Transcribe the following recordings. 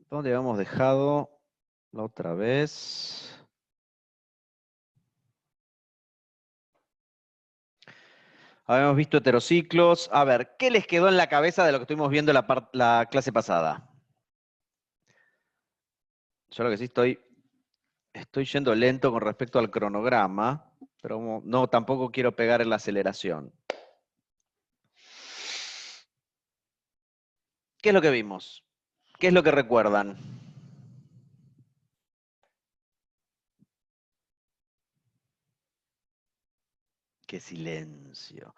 ¿Dónde habíamos dejado la otra vez? Habíamos visto heterociclos. A ver, ¿qué les quedó en la cabeza de lo que estuvimos viendo la clase pasada? Yo lo que sí estoy yendo lento con respecto al cronograma, pero no, tampoco quiero pegar en la aceleración. ¿Qué es lo que vimos? ¿Qué es lo que recuerdan? Qué silencio.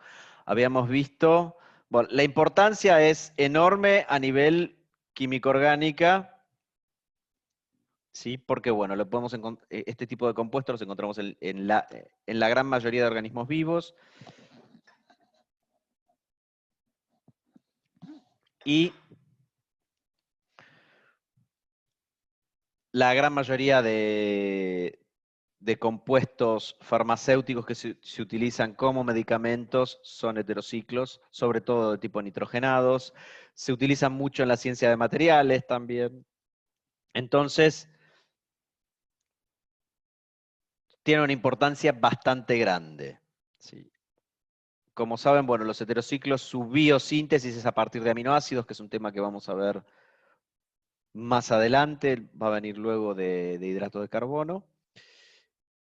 Habíamos visto, bueno, la importancia es enorme a nivel químico-orgánica, ¿sí? Porque, bueno, este tipo de compuestos los encontramos en la gran mayoría de organismos vivos. Y la gran mayoría de compuestos farmacéuticos que se utilizan como medicamentos son heterociclos, sobre todo de tipo nitrogenados. Se utilizan mucho en la ciencia de materiales también. Entonces, tiene una importancia bastante grande. ¿Sí? Como saben, bueno, los heterociclos, su biosíntesis es a partir de aminoácidos, que es un tema que vamos a ver más adelante, va a venir luego de hidratos de carbono.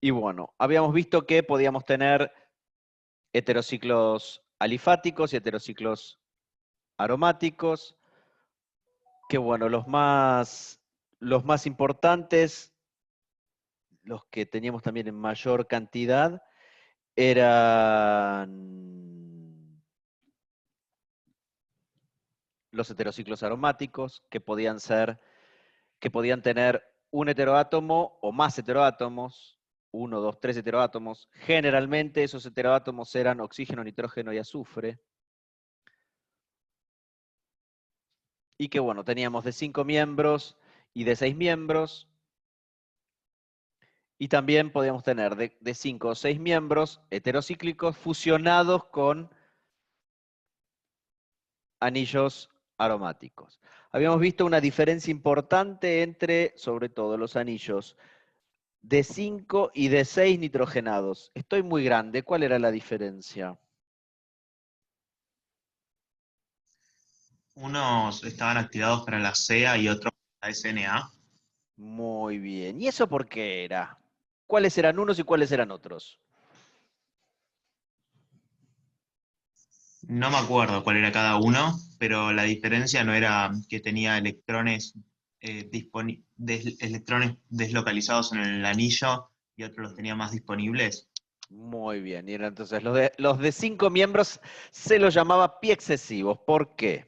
Y bueno, habíamos visto que podíamos tener heterociclos alifáticos y heterociclos aromáticos, que bueno, los más importantes, los que teníamos también en mayor cantidad, eran los heterociclos aromáticos, que podían tener un heteroátomo o más heteroátomos, 1, 2, 3 heteroátomos. Generalmente esos heteroátomos eran oxígeno, nitrógeno y azufre. Y que bueno, teníamos de 5 miembros y de 6 miembros. Y también podíamos tener de 5 o 6 miembros heterocíclicos fusionados con anillos aromáticos. Habíamos visto una diferencia importante entre, sobre todo, los anillos de 5 y de 6 nitrogenados. Estoy muy grande, ¿cuál era la diferencia? Unos estaban activados para la CEA y otros para la SNA. Muy bien. ¿Y eso por qué era? ¿Cuáles eran unos y cuáles eran otros? No me acuerdo cuál era cada uno, pero la diferencia no era que tenía electrones deslocalizados en el anillo y otros los tenía más disponibles. Muy bien. Y entonces los de 5 miembros se los llamaba pi excesivos. ¿Por qué?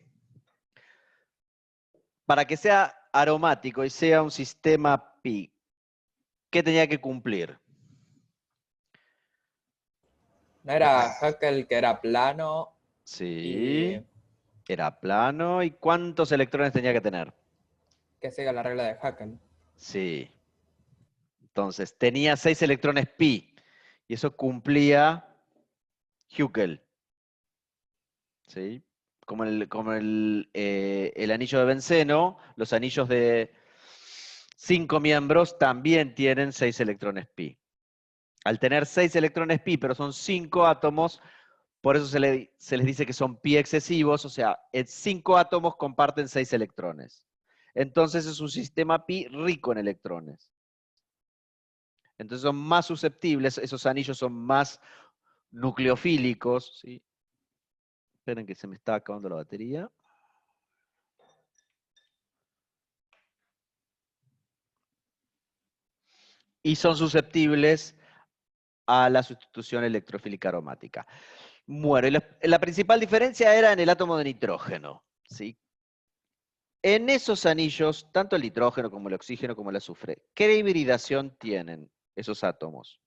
Para que sea aromático y sea un sistema pi, ¿qué tenía que cumplir? No era Haeckel que era plano y Sí, era plano. ¿Y cuántos electrones tenía que tener? que siga la regla de Haeckel. Sí. Entonces, tenía 6 electrones pi. Y eso cumplía Haeckel. ¿Sí? Como el anillo de benceno, los anillos de 5 miembros también tienen 6 electrones pi. Al tener 6 electrones pi, pero son 5 átomos, por eso se les dice que son pi excesivos, o sea, 5 átomos comparten 6 electrones. Entonces es un sistema pi rico en electrones. Entonces son más susceptibles, esos anillos son más nucleofílicos. ¿Sí? Esperen que se me está acabando la batería. Y son susceptibles a la sustitución electrofílica aromática. Bueno, y la principal diferencia era en el átomo de nitrógeno. ¿Sí? En esos anillos, tanto el nitrógeno como el oxígeno como el azufre, ¿qué hibridación tienen esos átomos?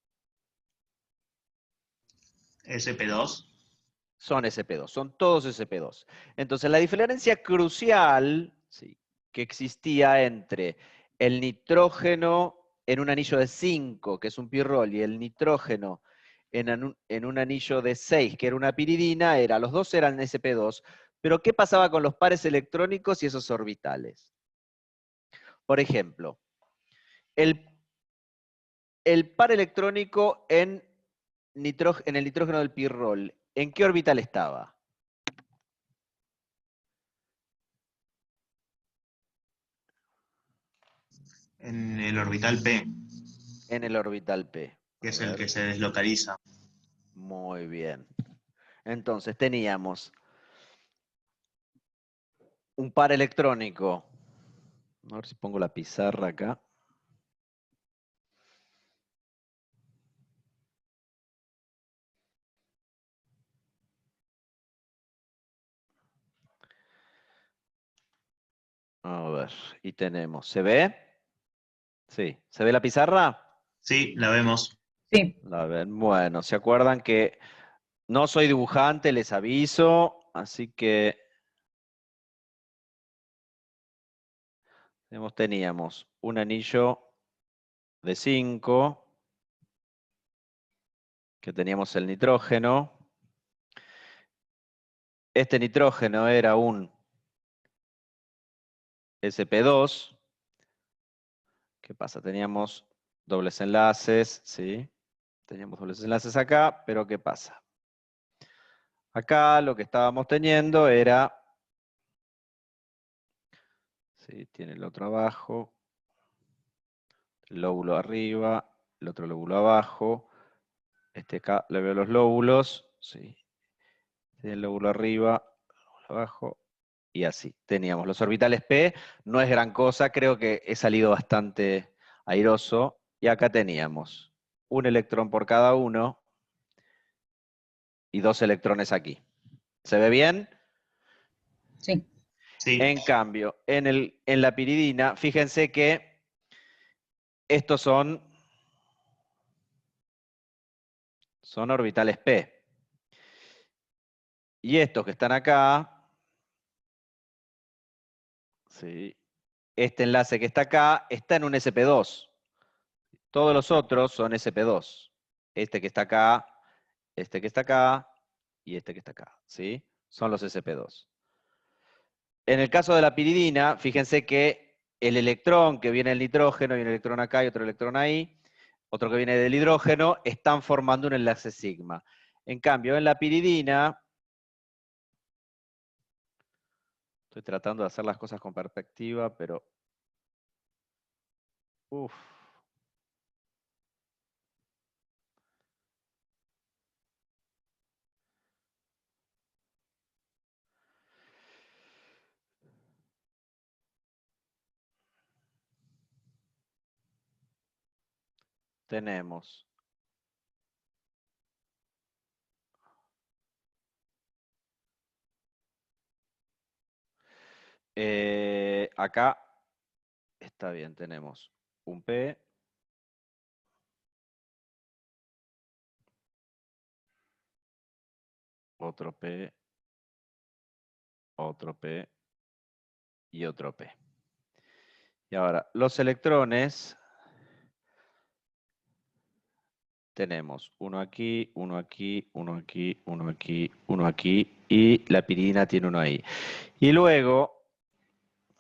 SP2. Son sp2, son todos sp2. Entonces, la diferencia crucial, ¿sí?, que existía entre el nitrógeno en un anillo de 5, que es un pirrol, y el nitrógeno en un anillo de 6, que era una piridina, los dos eran sp2, pero ¿qué pasaba con los pares electrónicos y esos orbitales? Por ejemplo, el par electrónico en el nitrógeno del pirrol, ¿en qué orbital estaba? En el orbital P, En el orbital P. que A es el ver. que se deslocaliza. Muy bien. Entonces teníamos un par electrónico. A ver si pongo la pizarra acá. A ver, y tenemos, ¿se ve? Sí, ¿se ve la pizarra? Sí, la vemos. Sí. La ven. Bueno, ¿se acuerdan que no soy dibujante, les aviso, así que teníamos un anillo de 5, que teníamos el nitrógeno. Este nitrógeno era un sp2. ¿Qué pasa? Teníamos dobles enlaces, ¿sí? Teníamos dobles enlaces acá, pero ¿qué pasa? Acá lo que estábamos teniendo era, ¿sí? Tiene el otro abajo, el lóbulo arriba, el otro lóbulo abajo. Acá le veo los lóbulos, ¿sí? Tiene el lóbulo arriba, el lóbulo abajo, y así. Teníamos los orbitales P, no es gran cosa, creo que he salido bastante airoso. Y acá teníamos un electrón por cada uno y 2 electrones aquí. ¿Se ve bien? Sí. Sí, En cambio, en la piridina, fíjense que estos son orbitales P. Y estos que están acá, ¿sí? Este enlace que está acá está en un sp2. Todos los otros son sp2. Este que está acá, este que está acá y este que está acá, ¿sí? Son los sp2. En el caso de la piridina, fíjense que el electrón que viene del nitrógeno y un electrón acá y otro electrón ahí, otro que viene del hidrógeno, están formando un enlace sigma. En cambio, en la piridina, estoy tratando de hacer las cosas con perspectiva, pero... Uf. Tenemos acá, está bien, tenemos un P, otro P, otro P y otro P. Y ahora, los electrones, tenemos uno aquí, uno aquí, uno aquí, uno aquí, uno aquí, y la piridina tiene uno ahí. Y luego,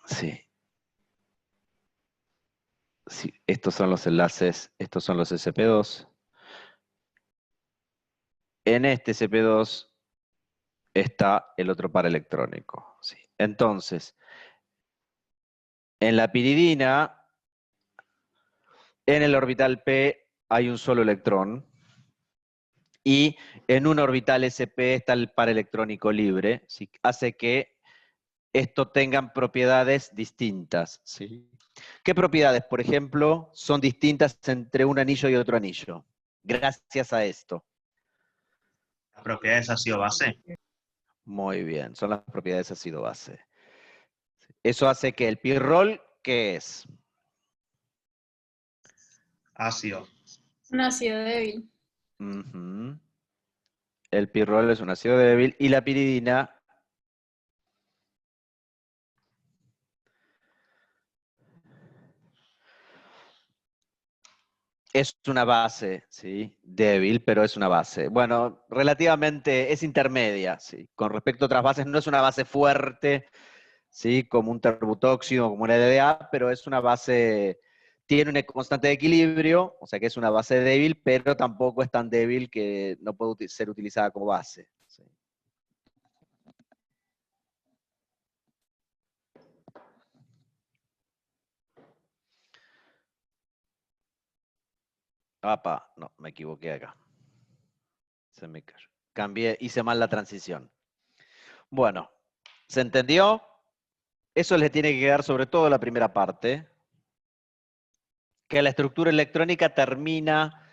sí, estos son los enlaces, estos son los sp2. En este sp2 está el otro par electrónico. ¿Sí? Entonces, en la piridina, en el orbital P hay un solo electrón, y en un orbital sp está el par electrónico libre, ¿sí? Hace que esto tengan propiedades distintas. ¿Sí? ¿Qué propiedades, por ejemplo, son distintas entre un anillo y otro anillo? Gracias a esto. las propiedades ácido-base. Muy bien, son las propiedades ácido-base. Eso hace que el pirrol, ¿qué es? Ácido. Un ácido débil. Uh-huh. El pirrol es un ácido débil y la piridina es una base, ¿sí? Débil, pero es una base. Bueno, relativamente es intermedia, ¿sí? Con respecto a otras bases, no es una base fuerte, ¿sí? Como un terbutóxido, como una DDA, pero es una base, tiene una constante de equilibrio, o sea que es una base débil, pero tampoco es tan débil que no puede ser utilizada como base. ¿Sí? Apa, no, me equivoqué acá. Se me cayó. Cambié, hice mal la transición. Bueno, ¿se entendió? Eso les tiene que quedar sobre todo la primera parte, que la estructura electrónica termina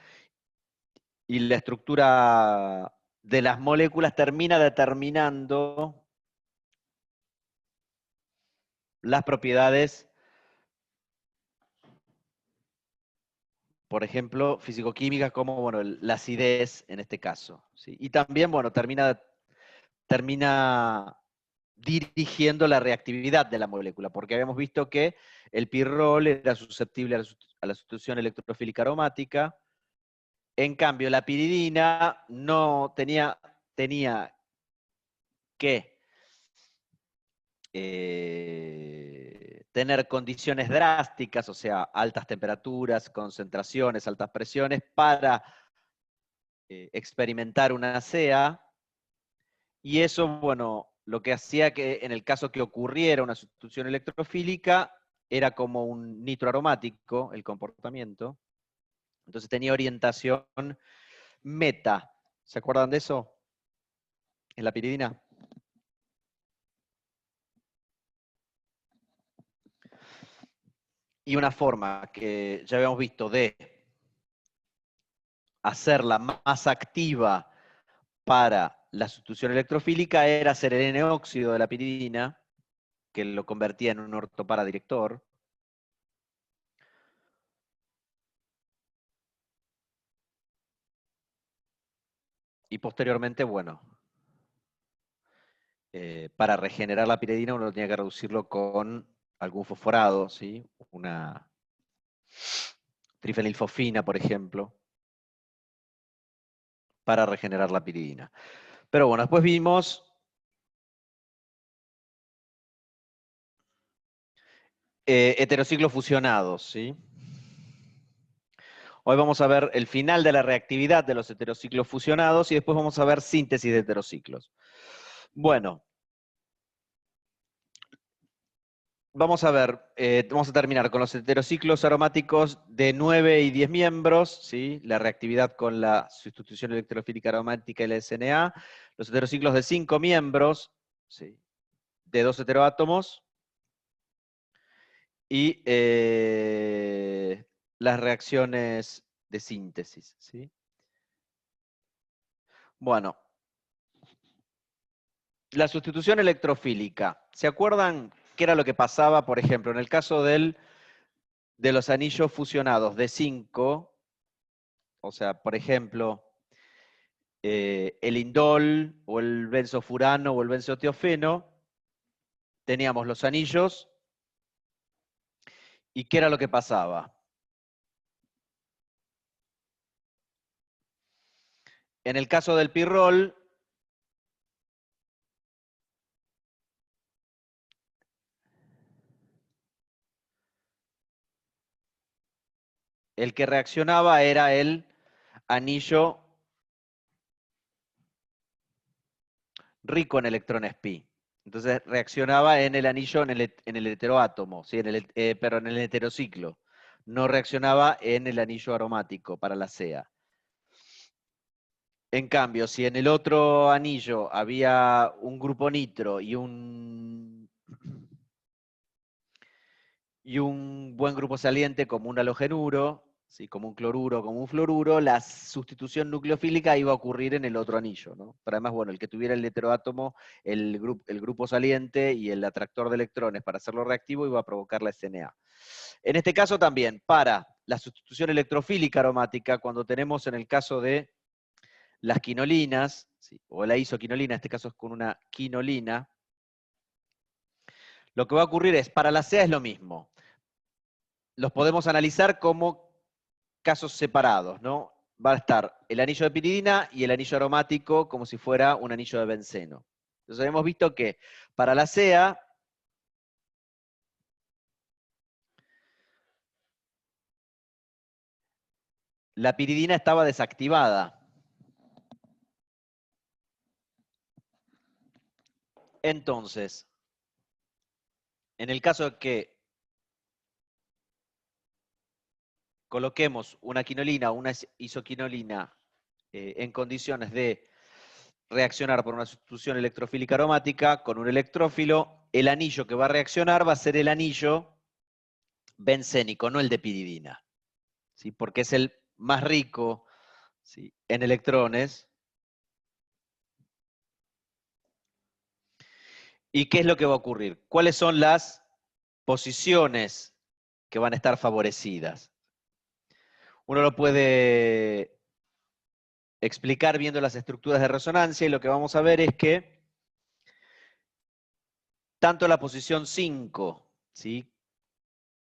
y la estructura de las moléculas termina determinando las propiedades, por ejemplo, físico-químicas, como bueno, la acidez en este caso. ¿Sí? Y también, bueno, termina dirigiendo la reactividad de la molécula, porque habíamos visto que el pirrol era susceptible a la sustitución electrofílica aromática. En cambio, la piridina no tenía que tener condiciones drásticas, o sea, altas temperaturas, concentraciones, altas presiones, para experimentar una CEA, y eso, bueno, lo que hacía que en el caso que ocurriera una sustitución electrofílica, era como un nitroaromático el comportamiento, entonces tenía orientación meta. ¿Se acuerdan de eso? En la piridina. Y una forma que ya habíamos visto de hacerla más activa para la sustitución electrofílica era hacer el N-óxido de la piridina, que lo convertía en un ortoparadirector. Y posteriormente, bueno, para regenerar la piridina uno tenía que reducirlo con algún fosforado, ¿sí? Una trifenilfosfina, por ejemplo, para regenerar la piridina. Pero bueno, después vimos heterociclos fusionados, ¿sí? Hoy vamos a ver el final de la reactividad de los heterociclos fusionados y después vamos a ver síntesis de heterociclos. Bueno, vamos a ver, vamos a terminar con los heterociclos aromáticos de 9 y 10 miembros, ¿sí? La reactividad con la sustitución electrofílica aromática y la SNA, los heterociclos de 5 miembros, ¿sí? De 2 heteroátomos, y las reacciones de síntesis, ¿sí? Bueno, la sustitución electrofílica. ¿Se acuerdan qué era lo que pasaba, por ejemplo, en el caso de los anillos fusionados de 5? O sea, por ejemplo, el indol, o el benzofurano, o el benzotiofeno, teníamos los anillos, ¿y qué era lo que pasaba? En el caso del pirrol, el que reaccionaba era el anillo rico en electrones pi. Entonces reaccionaba en el anillo, en el heteroátomo, ¿sí? Pero en el heterociclo. No reaccionaba en el anillo aromático para la CEA. En cambio, si en el otro anillo había un grupo nitro y un buen grupo saliente como un halogenuro, ¿sí? Como un cloruro, como un fluoruro, la sustitución nucleofílica iba a ocurrir en el otro anillo, ¿no? Pero además, bueno, el que tuviera el heteroátomo, el grupo saliente y el atractor de electrones para hacerlo reactivo iba a provocar la SNA. En este caso también, para la sustitución electrofílica aromática, cuando tenemos en el caso de las quinolinas, ¿sí? O la isoquinolina, en este caso es con una quinolina, lo que va a ocurrir es, para la CEA es lo mismo. Los podemos analizar como casos separados, ¿no? Va a estar el anillo de piridina y el anillo aromático como si fuera un anillo de benceno. Entonces hemos visto que para la CEA la piridina estaba desactivada. Entonces, en el caso de que coloquemos una quinolina o una isoquinolina en condiciones de reaccionar por una sustitución electrofílica aromática con un electrófilo, el anillo que va a reaccionar va a ser el anillo bencénico, no el de piridina, ¿sí? Porque es el más rico, ¿sí?, en electrones. ¿Y qué es lo que va a ocurrir? ¿Cuáles son las posiciones que van a estar favorecidas? Uno lo puede explicar viendo las estructuras de resonancia, y lo que vamos a ver es que tanto la posición 5, ¿sí?,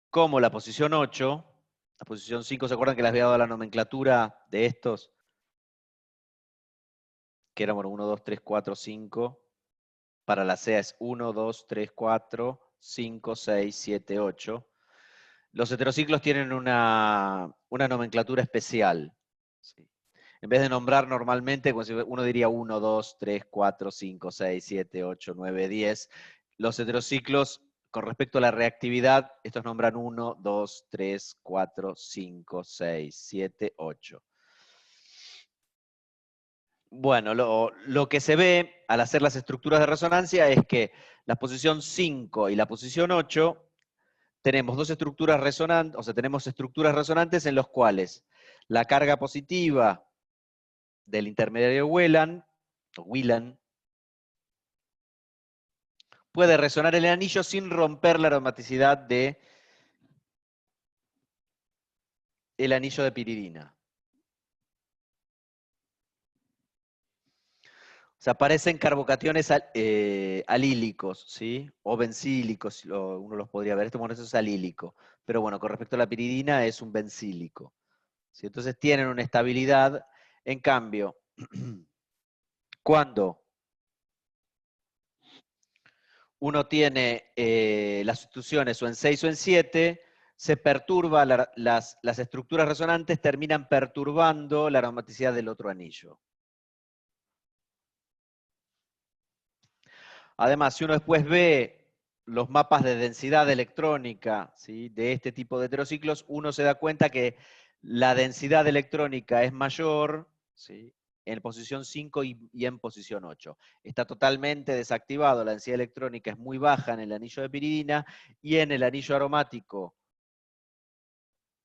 como la posición 8, la posición 5, ¿se acuerdan que les había dado la nomenclatura de estos? Que eran 1, 2, 3, 4, 5. Para la CEA es 1, 2, 3, 4, 5, 6, 7, 8. Los heterociclos tienen una nomenclatura especial, ¿sí? En vez de nombrar normalmente, uno diría 1, 2, 3, 4, 5, 6, 7, 8, 9, 10. Los heterociclos, con respecto a la reactividad, estos nombran 1, 2, 3, 4, 5, 6, 7, 8. Bueno, lo que se ve al hacer las estructuras de resonancia es que la posición 5 y la posición 8 tenemos dos estructuras resonantes, o sea, tenemos estructuras resonantes en las cuales la carga positiva del intermediario Whelan puede resonar el anillo sin romper la aromaticidad del anillo de piridina. O sea, aparecen carbocationes alílicos, ¿sí? O bencílicos, uno los podría ver. Bueno, eso es alílico. Pero bueno, con respecto a la piridina es un bencílico, ¿sí? Entonces tienen una estabilidad. En cambio, cuando uno tiene las sustituciones o en 6 o en 7, se perturba, las estructuras resonantes terminan perturbando la aromaticidad del otro anillo. Además, si uno después ve los mapas de densidad electrónica, ¿sí?, de este tipo de heterociclos, uno se da cuenta que la densidad electrónica es mayor, ¿sí?, en posición 5 y en posición 8. Está totalmente desactivado, la densidad electrónica es muy baja en el anillo de piridina, y en el anillo aromático,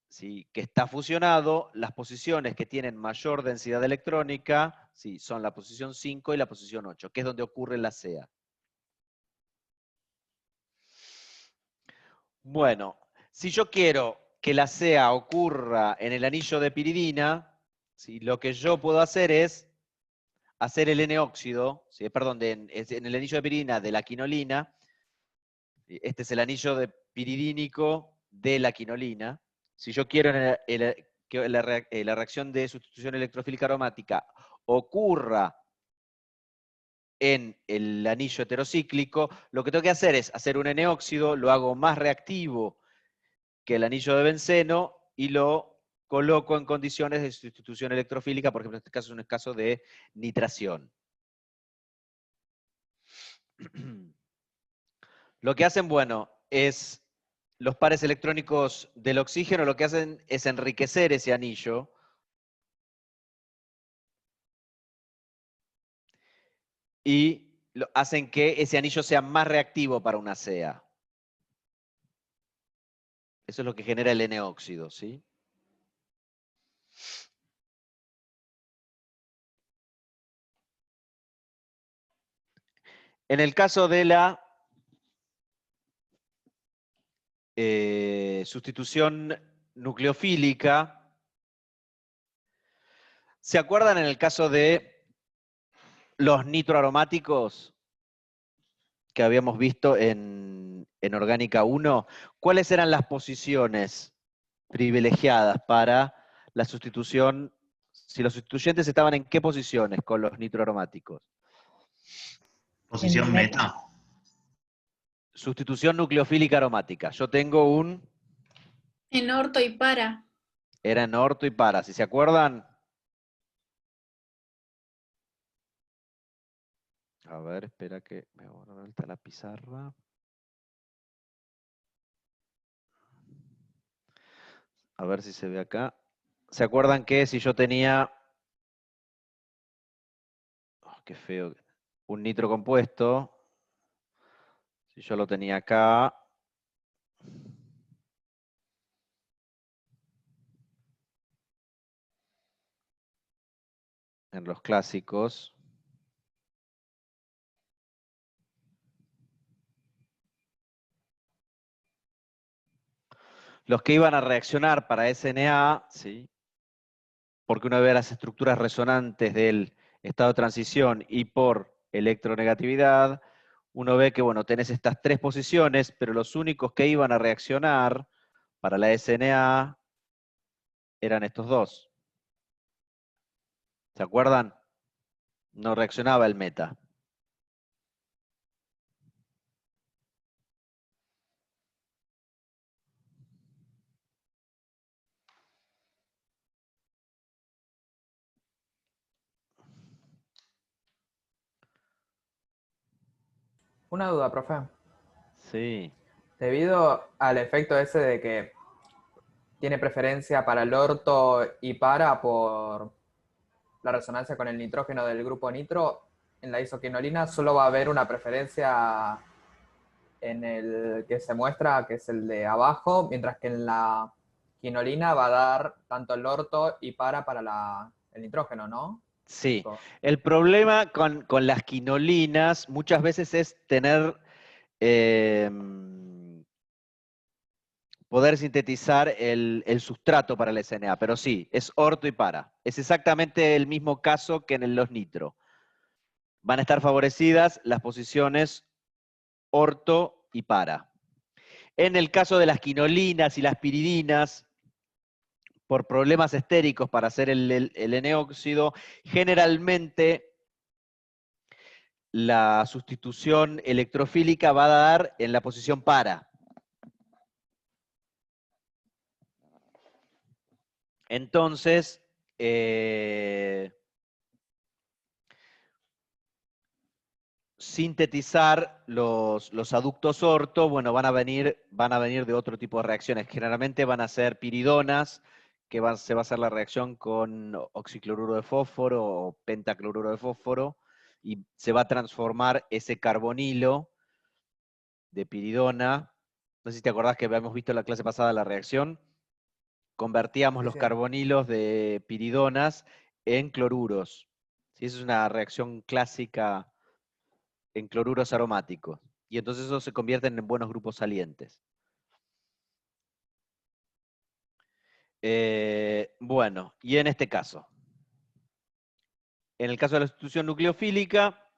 ¿sí?, que está fusionado, las posiciones que tienen mayor densidad electrónica, ¿sí?, son la posición 5 y la posición 8, que es donde ocurre la CEA. Bueno, si yo quiero que la CEA ocurra en el anillo de piridina, ¿sí?, lo que yo puedo hacer es hacer el N-óxido, ¿sí?, perdón, en el anillo de piridina de la quinolina. Este es el anillo de piridínico de la quinolina. Si yo quiero que la reacción de sustitución electrofílica aromática ocurra en el anillo heterocíclico, lo que tengo que hacer es hacer un N-óxido, lo hago más reactivo que el anillo de benceno y lo coloco en condiciones de sustitución electrofílica. Por ejemplo, en este caso es un caso de nitración. Lo que hacen, bueno, es los pares electrónicos del oxígeno, lo que hacen es enriquecer ese anillo y hacen que ese anillo sea más reactivo para una CEA. Eso es lo que genera el N-óxido, ¿sí? En el caso de la sustitución nucleofílica, ¿se acuerdan en el caso de los nitroaromáticos que habíamos visto en Orgánica 1? ¿Cuáles eran las posiciones privilegiadas para la sustitución? Si los sustituyentes estaban en qué posiciones con los nitroaromáticos. Posición meta. Sustitución nucleofílica aromática. Yo tengo un... En orto y para. Era en orto y para, si se acuerdan. A ver, espera que me voy a dar vuelta la pizarra. A ver si se ve acá. ¿Se acuerdan que si yo tenía... Oh, qué feo. Un nitro compuesto. Si yo lo tenía acá. En los clásicos. Los que iban a reaccionar para SNA, ¿sí? Porque uno ve las estructuras resonantes del estado de transición y por electronegatividad, uno ve que, bueno, tenés estas tres posiciones, pero los únicos que iban a reaccionar para la SNA eran estos dos. ¿Se acuerdan? No reaccionaba el meta. Una duda, profe. Sí. Debido al efecto ese de que tiene preferencia para el orto y para por la resonancia con el nitrógeno del grupo nitro, en la isoquinolina solo va a haber una preferencia en el que se muestra, que es el de abajo, mientras que en la quinolina va a dar tanto el orto y para el nitrógeno, ¿no? Sí. El problema con las quinolinas muchas veces es tener... poder sintetizar el sustrato para el SNA, pero sí, es orto y para. Es exactamente el mismo caso que en los nitro. Van a estar favorecidas las posiciones orto y para. En el caso de las quinolinas y las piridinas, por problemas estéricos para hacer el N-óxido, generalmente la sustitución electrofílica va a dar en la posición para. Entonces, sintetizar los aductos orto, bueno, van a venir de otro tipo de reacciones. Generalmente van a ser piridonas, que se va a hacer la reacción con oxicloruro de fósforo o pentacloruro de fósforo, y se va a transformar ese carbonilo de piridona. No sé si te acordás que habíamos visto en la clase pasada la reacción. Convertíamos Sí, los sí. carbonilos de piridonas en cloruros. ¿Sí? Esa es una reacción clásica en cloruros aromáticos. Y entonces esos se convierten en buenos grupos salientes. Bueno, y en este caso, en el caso de la sustitución nucleofílica,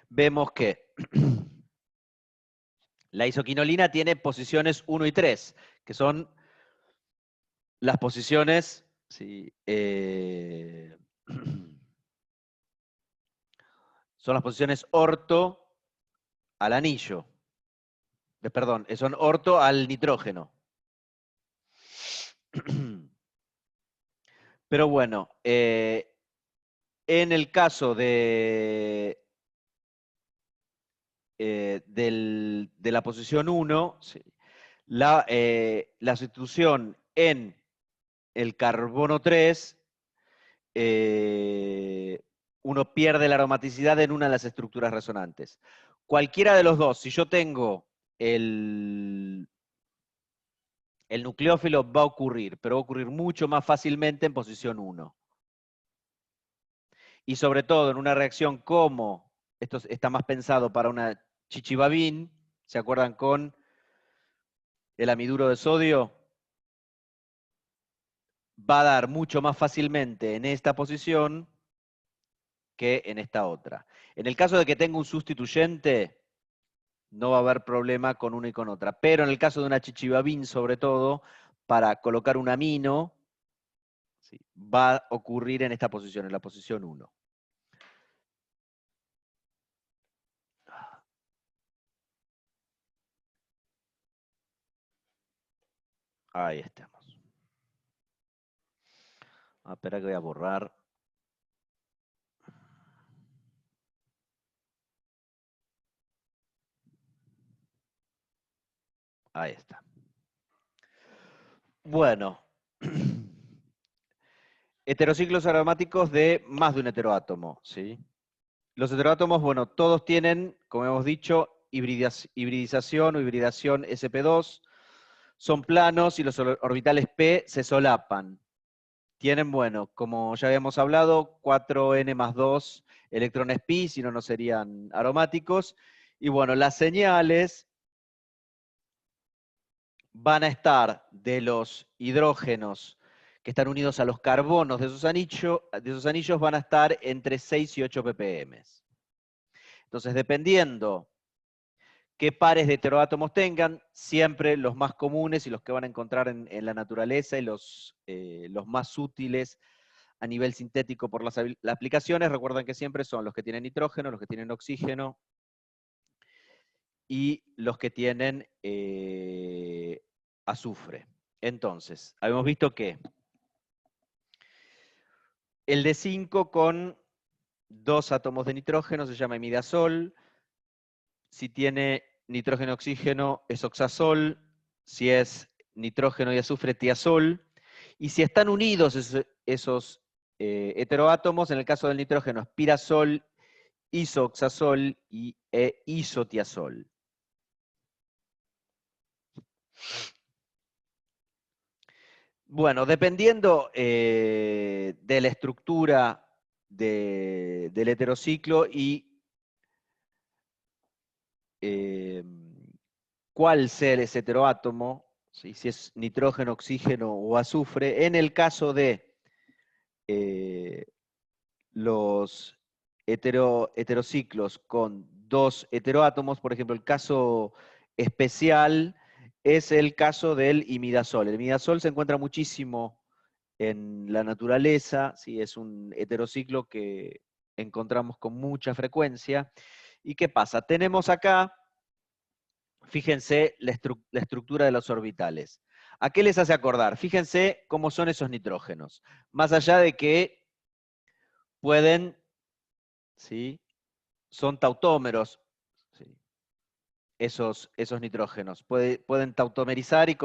vemos que la isoquinolina tiene posiciones 1 y 3, que son las posiciones, sí, son las posiciones orto al anillo. Perdón, son orto al nitrógeno. Pero bueno, en el caso de la posición 1, sí, la sustitución en el carbono 3, uno pierde la aromaticidad en una de las estructuras resonantes. Cualquiera de los dos, si yo tengo el nucleófilo, va a ocurrir, pero va a ocurrir mucho más fácilmente en posición 1. Y sobre todo en una reacción como, esto está más pensado para una chichibabín, ¿se acuerdan con el amiduro de sodio? Va a dar mucho más fácilmente en esta posición que en esta otra. En el caso de que tenga un sustituyente, no va a haber problema con una y con otra. Pero en el caso de una chichibabín, sobre todo, para colocar un amino, ¿sí?, va a ocurrir en esta posición, en la posición 1. Ahí estamos. Espera que voy a borrar. Ahí está. Bueno. Heterociclos aromáticos de más de un heteroátomo, ¿sí? Los heteroátomos, bueno, todos tienen, como hemos dicho, hibridización o hibridación sp2, son planos y los orbitales p se solapan. Tienen, bueno, como ya habíamos hablado, 4n más 2 electrones pi, si no, no serían aromáticos. Y bueno, las señales van a estar de los hidrógenos que están unidos a los carbonos de esos anillos van a estar entre 6 y 8 ppm. Entonces, dependiendo qué pares de heteroátomos tengan, siempre los más comunes y los que van a encontrar en la naturaleza y los más útiles a nivel sintético por las aplicaciones, recuerden que siempre son los que tienen nitrógeno, los que tienen oxígeno y los que tienen azufre. Entonces, habíamos visto que el de 5 con 2 átomos de nitrógeno se llama imidazol. Si tiene nitrógeno y oxígeno es oxazol. Si es nitrógeno y azufre, tiazol. Y si están unidos esos heteroátomos, en el caso del nitrógeno es pirazol, isoxazol e isotiazol. Bueno, dependiendo de la estructura del heterociclo y cuál sea ese heteroátomo, ¿sí? Si es nitrógeno, oxígeno o azufre, en el caso de los heterociclos con 2 heteroátomos, por ejemplo, el caso especial es el caso del imidazol. El imidazol se encuentra muchísimo en la naturaleza, ¿sí? Es un heterociclo que encontramos con mucha frecuencia. ¿Y qué pasa? Tenemos acá, fíjense la estructura de los orbitales. ¿A qué les hace acordar? Fíjense cómo son esos nitrógenos. Más allá de que pueden, ¿sí? Son tautómeros, ¿sí? esos nitrógenos. Pueden tautomerizar y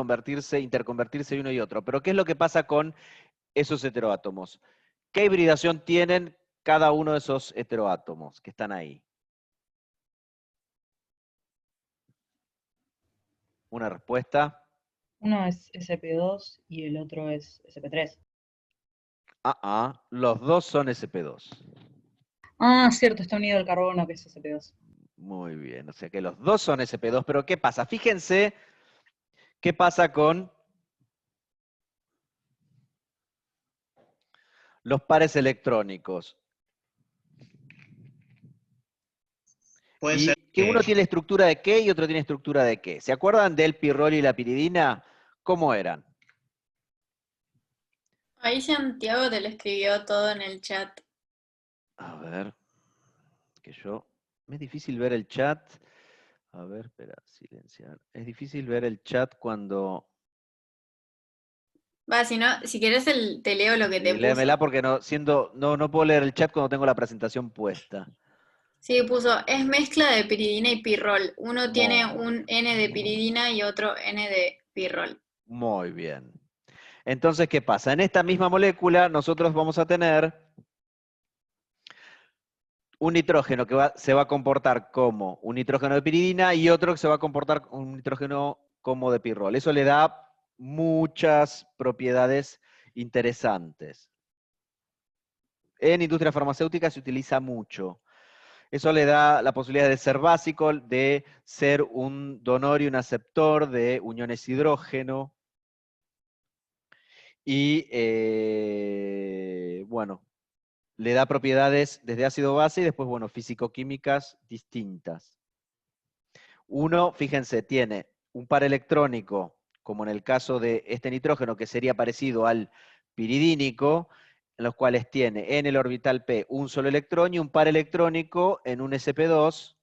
interconvertirse uno y otro. Pero ¿qué es lo que pasa con esos heteroátomos? ¿Qué hibridación tienen cada uno de esos heteroátomos que están ahí? ¿Una respuesta? Uno es SP2 y el otro es SP3. Los dos son sp2. Ah, cierto, está unido al carbono, que es SP2. Muy bien, o sea que los dos son sp2, pero ¿qué pasa? Fíjense qué pasa con los pares electrónicos. Puede Y ser que que uno tiene estructura de qué y otro tiene estructura de qué. ¿Se acuerdan del pirrol y la piridina? ¿Cómo eran? Ahí Santiago te lo escribió todo en el chat. A ver, es difícil ver el chat. A ver, espera, silenciar. Es difícil ver el chat cuando... Va, si no, si querés te leo lo que te Sí, léemela puso. porque no puedo leer el chat cuando tengo la presentación puesta. Sí, puso, es mezcla de piridina y pirrol. Uno tiene un N de piridina y otro N de pirrol. Muy bien. Entonces, ¿qué pasa? En esta misma molécula nosotros vamos a tener un nitrógeno que se va a comportar como un nitrógeno de piridina y otro que se va a comportar como un nitrógeno como de pirrol. Eso le da muchas propiedades interesantes. En industria farmacéutica se utiliza mucho. Eso le da la posibilidad de ser básico, de ser un donor y un aceptor de uniones hidrógeno. Y bueno, le da propiedades desde ácido base y después, bueno, físico-químicas distintas. Uno, fíjense, tiene un par electrónico, como en el caso de este nitrógeno, que sería parecido al piridínico, en los cuales tiene en el orbital P un solo electrón y un par electrónico en un sp2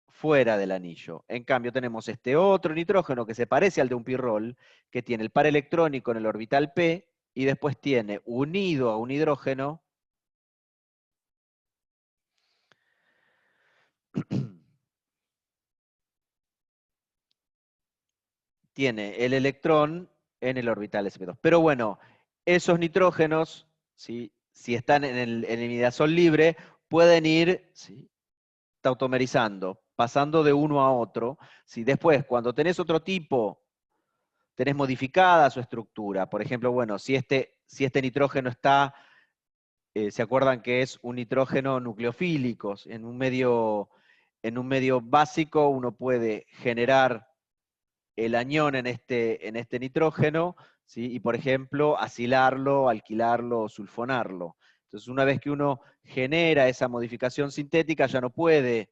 fuera del anillo. En cambio, tenemos este otro nitrógeno que se parece al de un pirrol, que tiene el par electrónico en el orbital P y después tiene unido a un hidrógeno tiene el electrón en el orbital sp2. Pero bueno, esos nitrógenos, ¿sí?, si están en el imidazol libre, pueden ir, ¿sí?, tautomerizando, pasando de uno a otro. ¿Sí? Después, cuando tenés otro tipo, tenés modificada su estructura. Por ejemplo, bueno, si este nitrógeno está, ¿se acuerdan que es un nitrógeno nucleofílico? En un medio básico uno puede generar el anión en este nitrógeno, ¿sí?, y por ejemplo, asilarlo, alquilarlo o sulfonarlo. Entonces, una vez que uno genera esa modificación sintética, ya no puede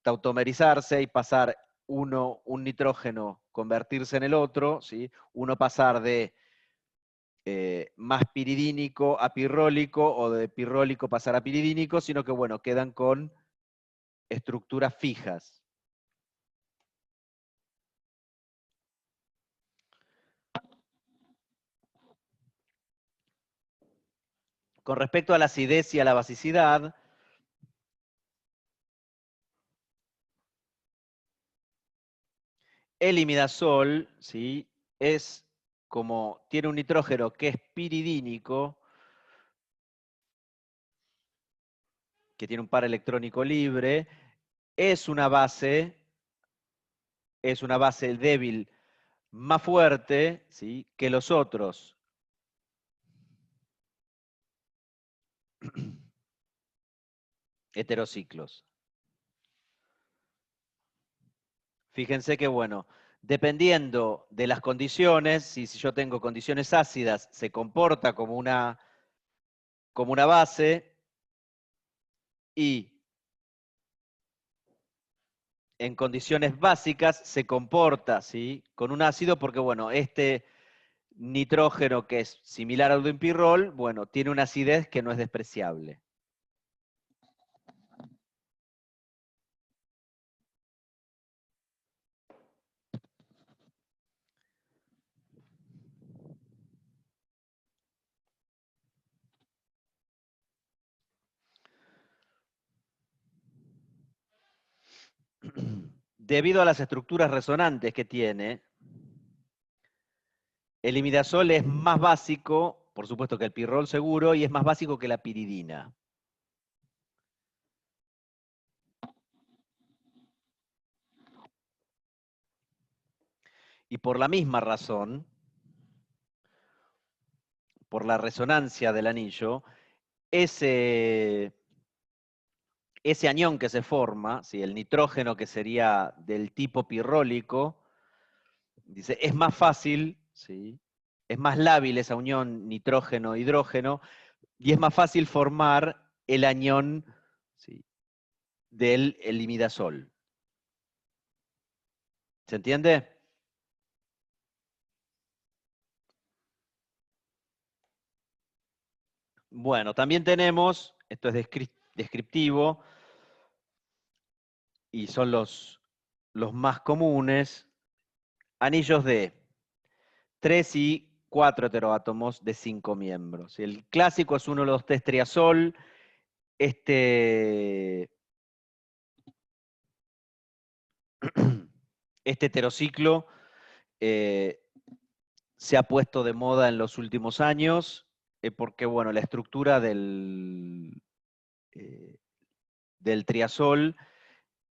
tautomerizarse y pasar un nitrógeno, convertirse en el otro, ¿sí?, uno pasar de más piridínico a pirrólico, o de pirrólico pasar a piridínico, sino que, bueno, quedan con estructuras fijas. Con respecto a la acidez y a la basicidad, el imidazol, ¿sí?, es como tiene un nitrógeno que es piridínico, que tiene un par electrónico libre, es una base débil más fuerte, ¿sí?, que los otros. Heterociclos. Fíjense que, bueno, dependiendo de las condiciones, si yo tengo condiciones ácidas, se comporta como una base, y en condiciones básicas se comporta, ¿sí?, con un ácido, porque, bueno, este nitrógeno que es similar al de un pirrol, bueno, tiene una acidez que no es despreciable. Debido a las estructuras resonantes que tiene, el imidazol es más básico, por supuesto, que el pirrol seguro, y es más básico que la piridina. Y por la misma razón, por la resonancia del anillo, ese anión que se forma, ¿sí?, el nitrógeno que sería del tipo pirrólico, dice, es más fácil, ¿sí?, es más lábil esa unión nitrógeno-hidrógeno, y es más fácil formar el anión, ¿sí?, del imidazol. ¿Se entiende? Bueno, también tenemos, esto es descriptivo, y son los más comunes, anillos de 3 y 4 heteroátomos de 5 miembros. El clásico es 1,2,3-triazol. Este heterociclo se ha puesto de moda en los últimos años, porque, bueno, la estructura del triazol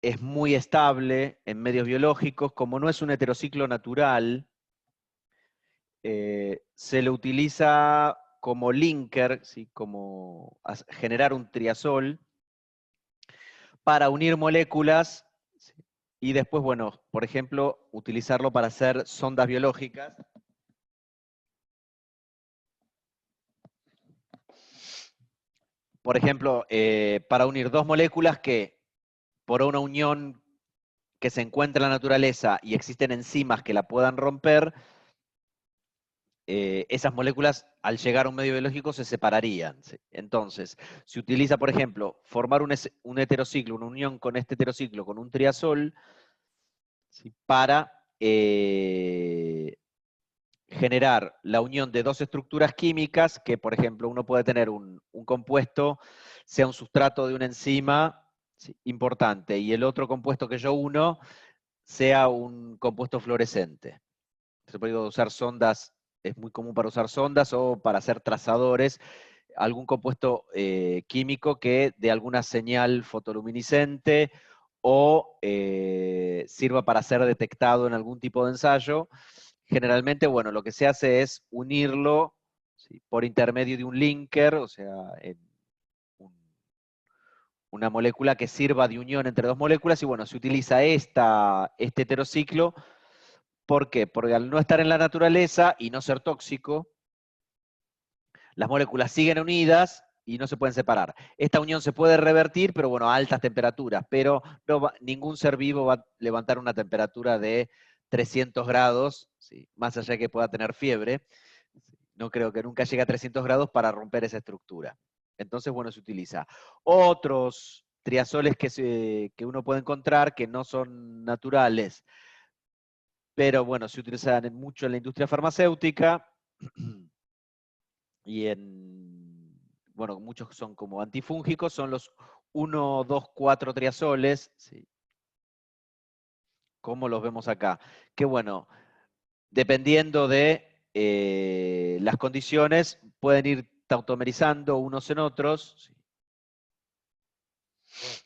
es muy estable en medios biológicos. Como no es un heterociclo natural, se le utiliza como linker, ¿sí?, como generar un triazol para unir moléculas, ¿sí?, y después, bueno, por ejemplo, utilizarlo para hacer sondas biológicas. Por ejemplo, para unir dos moléculas que, por una unión que se encuentra en la naturaleza y existen enzimas que la puedan romper, esas moléculas, al llegar a un medio biológico, se separarían. ¿Sí? Entonces, se utiliza, por ejemplo, formar un heterociclo, una unión con este heterociclo, con un triazol, ¿sí?, para generar la unión de dos estructuras químicas que, por ejemplo, uno puede tener un compuesto, sea un sustrato de una enzima importante, y el otro compuesto que yo uno sea un compuesto fluorescente. Se puede usar sondas, es muy común para usar sondas o para hacer trazadores, algún compuesto químico que dé alguna señal fotoluminiscente o sirva para ser detectado en algún tipo de ensayo. Generalmente, bueno, lo que se hace es unirlo, ¿sí?, por intermedio de un linker, o sea, en una molécula que sirva de unión entre dos moléculas, y bueno, se utiliza este heterociclo. ¿Por qué? Porque al no estar en la naturaleza y no ser tóxico, las moléculas siguen unidas y no se pueden separar. Esta unión se puede revertir, pero bueno, a altas temperaturas, pero ningún ser vivo va a levantar una temperatura de 300 grados, ¿sí?, más allá de que pueda tener fiebre. No creo que nunca llegue a 300 grados para romper esa estructura. Entonces, bueno, se utiliza. Otros triazoles que uno puede encontrar que no son naturales, pero bueno, se utilizan mucho en la industria farmacéutica y bueno, muchos son como antifúngicos, son los 1, 2, 4 triazoles, ¿sí?, como los vemos acá. Que bueno, dependiendo de las condiciones, pueden ir tautomerizando unos en otros, ¿sí?,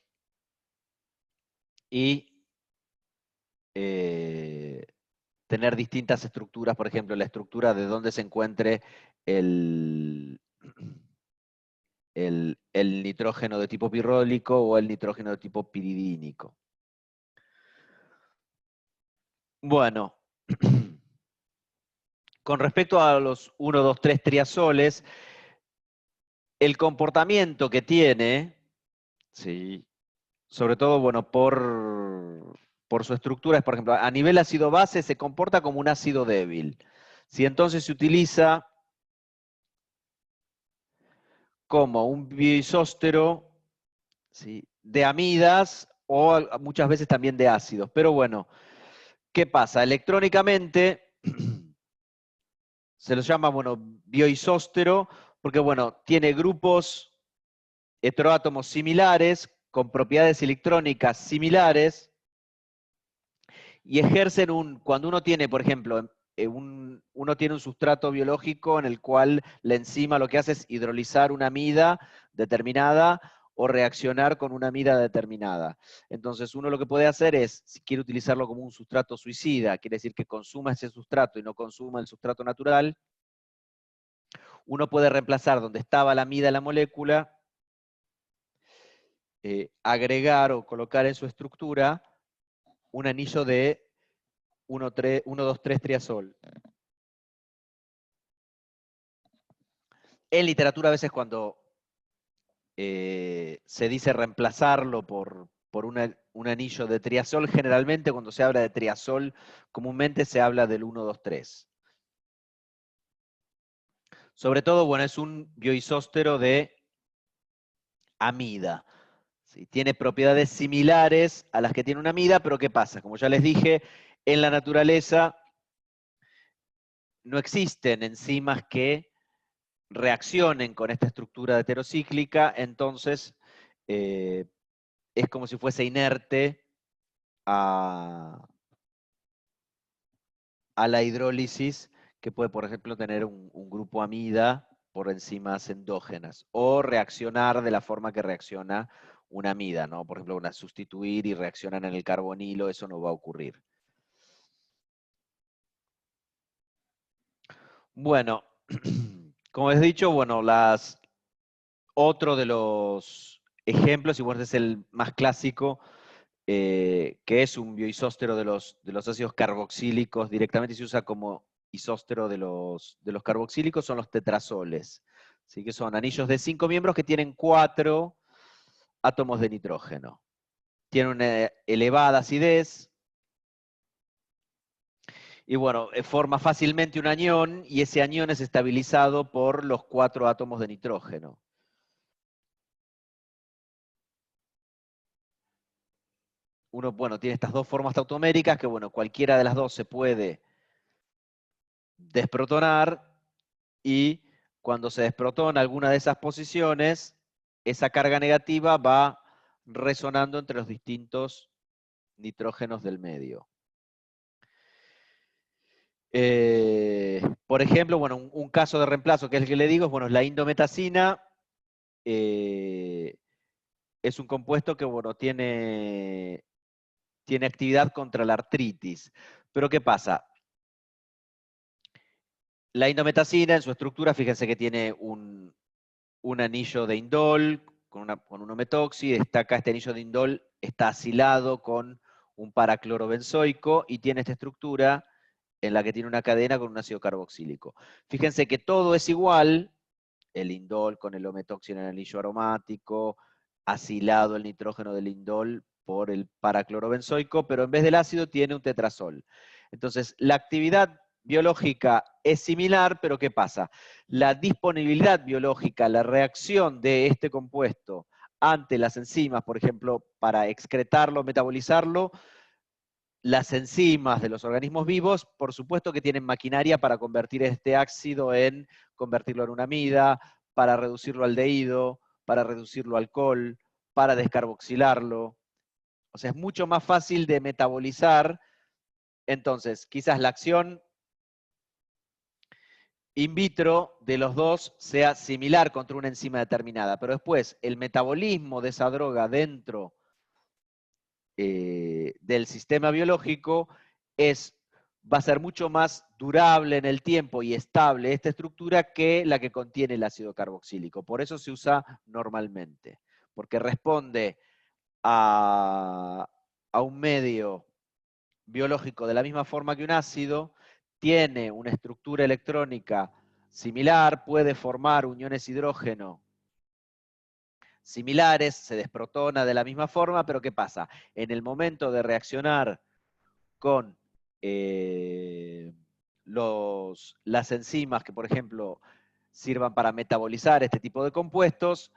y tener distintas estructuras, por ejemplo, la estructura de donde se encuentre el nitrógeno de tipo pirrólico o el nitrógeno de tipo piridínico. Bueno, con respecto a los 1, 2, 3 triazoles, el comportamiento que tiene, ¿sí?, sobre todo, bueno, por su estructura, es, por ejemplo, a nivel ácido-base se comporta como un ácido débil. Si entonces se utiliza como un bioisóstero, ¿sí?, de amidas o muchas veces también de ácidos. Pero bueno, ¿qué pasa? Electrónicamente se los llama, bueno, bioisóstero, porque bueno, tiene grupos heteroátomos similares, con propiedades electrónicas similares, y ejercen cuando uno tiene, por ejemplo, uno tiene un sustrato biológico en el cual la enzima lo que hace es hidrolizar una amida determinada o reaccionar con una amida determinada. Entonces uno lo que puede hacer es, si quiere utilizarlo como un sustrato suicida, quiere decir que consuma ese sustrato y no consuma el sustrato natural, uno puede reemplazar donde estaba la amida en la molécula, agregar o colocar en su estructura un anillo de 1, 2, 3 triazol. En literatura a veces cuando se dice reemplazarlo por un anillo de triazol, generalmente cuando se habla de triazol, comúnmente se habla del 1, 2, 3. Sobre todo, bueno, es un bioisóstero de amida. ¿Sí? Tiene propiedades similares a las que tiene una amida, pero ¿qué pasa? Como ya les dije, en la naturaleza no existen enzimas que reaccionen con esta estructura heterocíclica, entonces es como si fuese inerte a la hidrólisis, que puede, por ejemplo, tener un grupo amida por enzimas endógenas, o reaccionar de la forma que reacciona una amida, ¿no? Por ejemplo, sustituir y reaccionan en el carbonilo, eso no va a ocurrir. Bueno, como he dicho, bueno, otro de los ejemplos, y bueno, este es el más clásico, que es un bioisóstero de los ácidos carboxílicos, directamente se usa como isóstero de los carboxílicos, son los tetrazoles. ¿Sí? Que son anillos de 5 miembros que tienen 4 átomos de nitrógeno. Tienen una elevada acidez, y bueno, forma fácilmente un anión, y ese anión es estabilizado por los 4 átomos de nitrógeno. Uno, bueno, tiene estas dos formas tautoméricas, que bueno, cualquiera de las dos se puede desprotonar, y cuando se desprotona alguna de esas posiciones, esa carga negativa va resonando entre los distintos nitrógenos del medio. Por ejemplo, bueno, un caso de reemplazo, que es el que le digo, es, bueno, la indometacina. Es un compuesto que, bueno, tiene actividad contra la artritis. Pero ¿qué pasa? La indometacina en su estructura, fíjense que tiene un anillo de indol con un ometoxi. Acá este anillo de indol está asilado con un paraclorobenzoico y tiene esta estructura en la que tiene una cadena con un ácido carboxílico. Fíjense que todo es igual, el indol con el ometoxi en el anillo aromático, asilado el nitrógeno del indol por el paraclorobenzoico, pero en vez del ácido tiene un tetrazol. Entonces, la actividad biológica es similar, pero ¿qué pasa? La disponibilidad biológica, la reacción de este compuesto ante las enzimas, por ejemplo, para excretarlo, metabolizarlo, las enzimas de los organismos vivos, por supuesto que tienen maquinaria para convertir este ácido convertirlo en una amida, para reducirlo al aldehído, para reducirlo a alcohol, para descarboxilarlo. O sea, es mucho más fácil de metabolizar. Entonces, quizás la acción in vitro de los dos sea similar contra una enzima determinada, pero después el metabolismo de esa droga dentro del sistema biológico va a ser mucho más durable en el tiempo y estable esta estructura que la que contiene el ácido carboxílico. Por eso se usa normalmente, porque responde a un medio biológico de la misma forma que un ácido, tiene una estructura electrónica similar, puede formar uniones hidrógeno similares, se desprotona de la misma forma, pero ¿qué pasa? En el momento de reaccionar con las enzimas que, por ejemplo, sirvan para metabolizar este tipo de compuestos,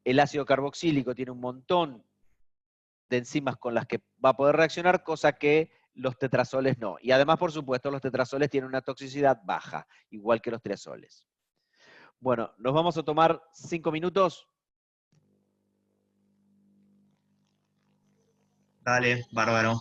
el ácido carboxílico tiene un montón de enzimas con las que va a poder reaccionar, cosa que los tetrazoles no. Y además, por supuesto, los tetrazoles tienen una toxicidad baja, igual que los triazoles. Bueno, nos vamos a tomar 5 minutos. Dale, bárbaro.